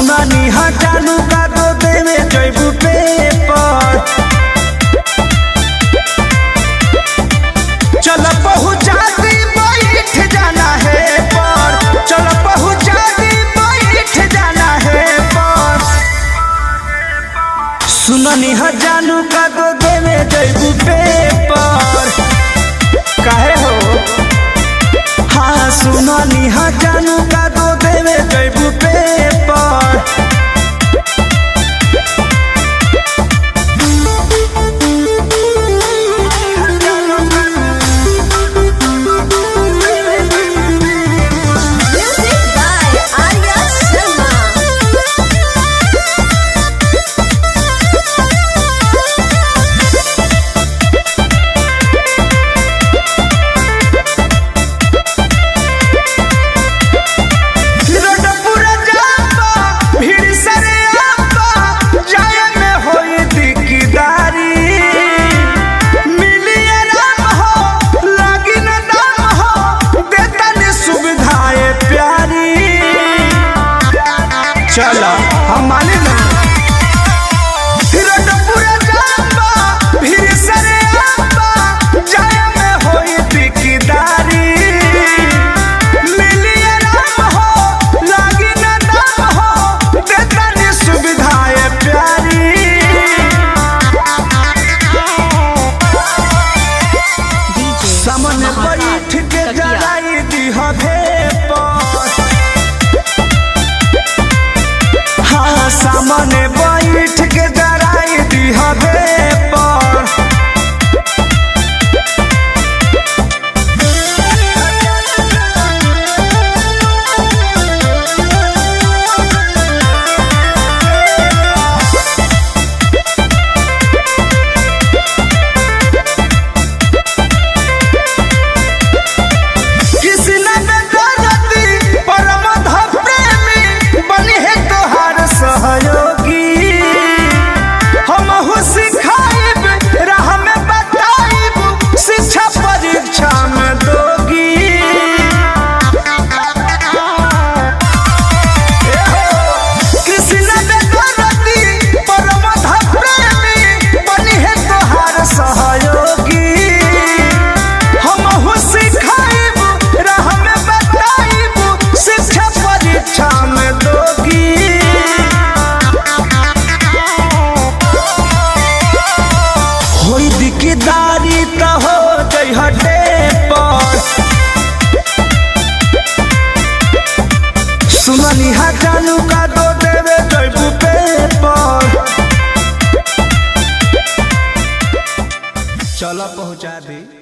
सुनानी हा जानू का दो देवे जैबू पेपर चल पहुँचा दी बैठ जाना है पर चल पहुँचा दी बैठ जाना है पर सुनानी हा जानू का दो देवे जैबू पेपर काहे हो हाँ सुनानी हा जानू का दो देवे जैबू पेपर चला हम माने ना पूरा जाम्बा भीड़ सरे आम्बा जाया में होई दिकदारी मिलिए राम हो लागी ना दाम हो देता ने सुविधाएं प्यारी सामने बैठ के जलाई दी हवे सामने बैठ के जराई दी हवे पर दिकदारी तो हो जई हटे पर सुननी हा जानू का दो देवे जैबू पेपर चलो पहुँचा दी।